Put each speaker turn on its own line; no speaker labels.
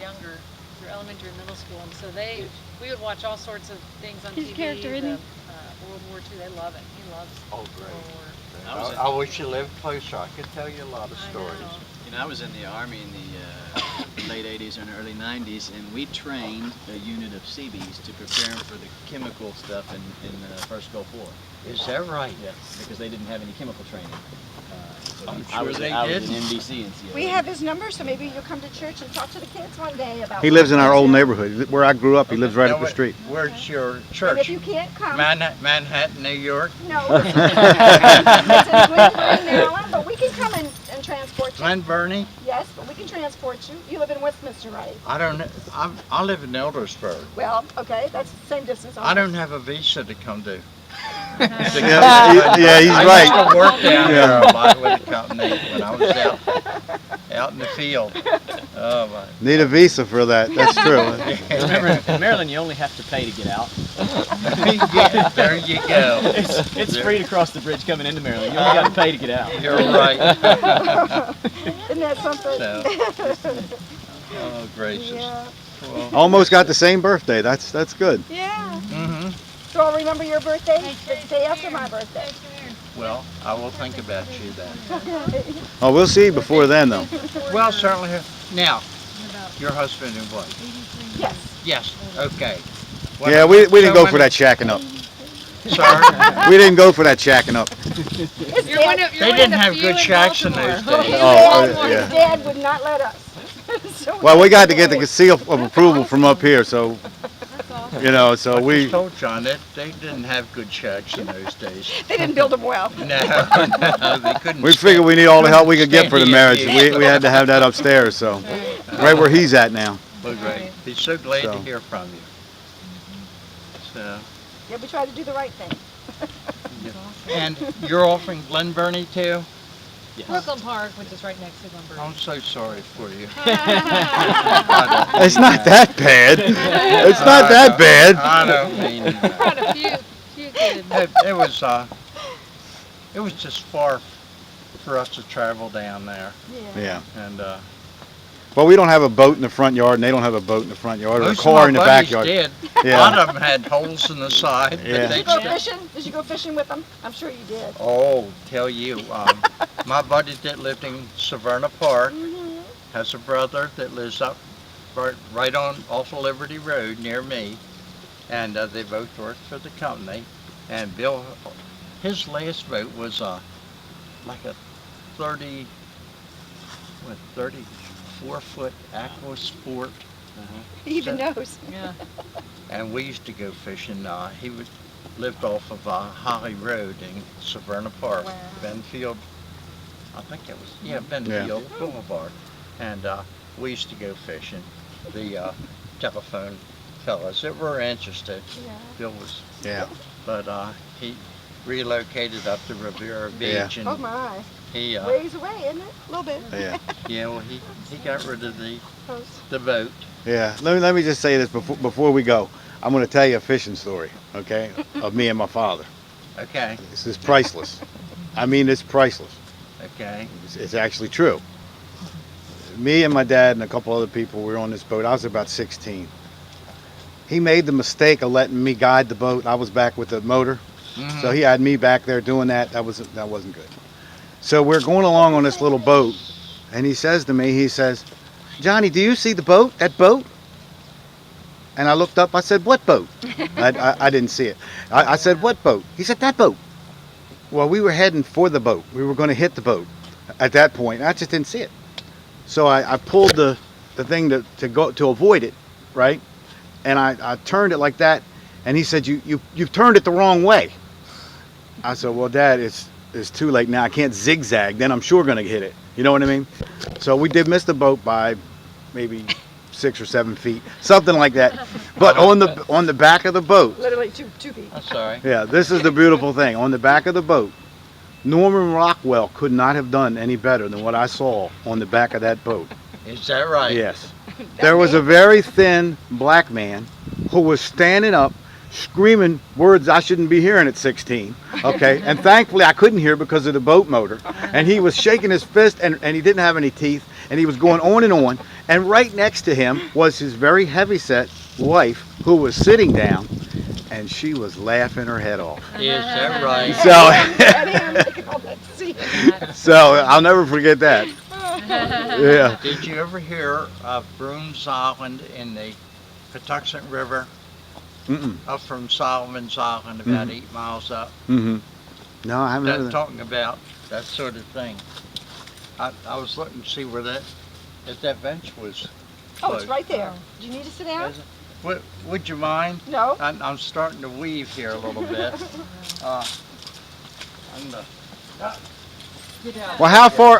younger, through elementary and middle school, and so we would watch all sorts of things on
His
TV.
character, isn't he?
World War II, they love it. He loves
Oh, great.
World War.
I wish you lived closer. I could tell you a lot of
I
stories.
know.
You know, I was in the Army in the late 80s and early 90s, and we trained a unit of Seabees to prepare them for the chemical stuff in the first Gulf War.
Is that right?
Yes, because they didn't have any chemical training. So
I'm
I
sure
was,
they
I was
did.
in NBC and CLA.
We have his number, so maybe you'll come to church and talk to the kids one day about.
He lives in our old neighborhood where I grew up. He lives right
Now,
up the street.
Where's your
And if
church?
you can't come,
Manhattan, New York?
no. It's in Glen, Maryland, but we can come and transport you.
Glen Burnie?
Yes, but we can transport you. You live in Westminster, right?
I don't know. I live in Eldersburg.
Well, okay, that's the same distance.
I don't have a visa to come to.
Yeah, he's
I
right.
used to work down there
Yeah.
a lot with the company when I was out in the field. Oh my.
Need a visa for that. That's true.
Remember, in Maryland, you only have to pay to get out.
Yeah, there you go.
It's free to cross the bridge coming into Maryland. You only got to pay to get out.
You're right.
Isn't that something?
So, oh gracious.
Yeah.
Well,
Almost got the same birthday. That's good.
Yeah.
hmm
So I'll remember your birthday the day after my birthday.
Well, I will think about you then.
Oh, we'll see before then, though.
Well, certainly. Now, your husband and wife.
Yes.
Yes. Okay. When
Yeah,
I-
we didn't
so
go
when-
for that shacking up.
Sir,
We didn't go for that shacking up.
You're one of,
They didn't have good shacks in those days.
yeah.
His dad would not let us. So
Well, we got to get the seal of approval from up here, so
That's awesome.
you know. So
I
we.
just told John that they didn't have good shacks in those days.
They didn't build them well.
No, no, they couldn't.
We figured we need all the help we could get for the marriage. We had to have that upstairs, so right where he's at now.
Well, great. He's so glad to
So.
hear from you. So,
Yeah, we try to do the right thing.
and you're off in Glen Burnie too?
Yes.
Brooklyn Park, which is right next to Glenburn.
I'm so sorry for you.
It's not that bad. It's not that bad.
I don't mean
Brought a few kids.
it was just far for us to travel down there,
Yeah.
and
Well, we don't have a boat in the front yard, and they don't have a boat in the front yard, or a
most
car
of
in
my
the
buddies
backyard.
did. A
Yeah.
lot of them had holes in the side.
Yeah.
But
Did you
they
go
still,
fishing? Did you go fishing with them? I'm sure you did.
oh, tell you, my buddy that lived in Severna Park
Mm-hmm.
has a brother that lives up right on off of Liberty Road near me, and they both work for the company. And Bill, his last boat was like a 34-foot Aqua Sport,
He even knows.
Yeah.
and we used to go fishing. Lived off of Holly Road in Severna Park,
Wow.
Benfield. I think it was Benfield Boulevard, and we used to go fishing. The telephone fellas that were interested.
Yeah.
Bill was,
Yeah.
but he relocated up to Riviera
Yeah.
Beach, and
Oh my.
he
Ways away, isn't it? A little bit.
Yeah.
well he got rid of
Close.
the boat.
Yeah. Let me just say this before we go. I'm going to tell you a fishing story, okay, of me and my father.
Okay,
This is priceless. I mean, it's priceless.
okay.
It's actually true. Me and my dad and a couple other people were on this boat. I was about 16. He made the mistake of letting me guide the boat. I was back with the motor,
Mhm.
so he had me back there doing that. That wasn't good. So we're going along on this little boat, and he says to me, he says, "Johnny, do you see the boat? That boat?" And I looked up. I said, "What boat?" I didn't see it. I said, "What boat?" He said, "That boat." Well, we were heading for the boat. We were going to hit the boat at that point. I just didn't see it. So I pulled the thing to avoid it, right? And I turned it like that. And he said, "You've turned it the wrong way." I said, "Well, Dad, it's too late now. I can't zigzag. Then I'm sure going to hit it. You know what I mean?" So we did miss the boat by maybe 6 or 7 feet, something like that. But on the back of the boat,
Literally two feet.
I'm sorry.
yeah, this is the beautiful thing. On the back of the boat, Norman Rockwell could not have done any better than what I saw on the back of that boat.
Is that right?
Yes. There was a very thin black man who was standing up screaming words I shouldn't be hearing at 16. Okay. And thankfully I couldn't hear because of the boat motor. And he was shaking his fist and he didn't have any teeth. And he was going on. And right next to him was his very heavyset wife, who was sitting down, and she was laughing her head off.
Is that right?
So,
Eddie and I'm making all that scene.
so I'll never forget that. Yeah.
Did you ever hear of Brooms Island in the Patuxent River?
Mm-mm.
Up from Solomon's Island, about
Mhm.
8 miles up.
Mm-hmm. No, I haven't heard
That's
of that.
talking about that sort of thing. I was looking to see where that, if that bench was.
Oh, it's
closed.
right there. Do you need to sit down?
Is it? Would you mind?
No.
I'm starting to weave here a little bit. I'm the,
Well, how far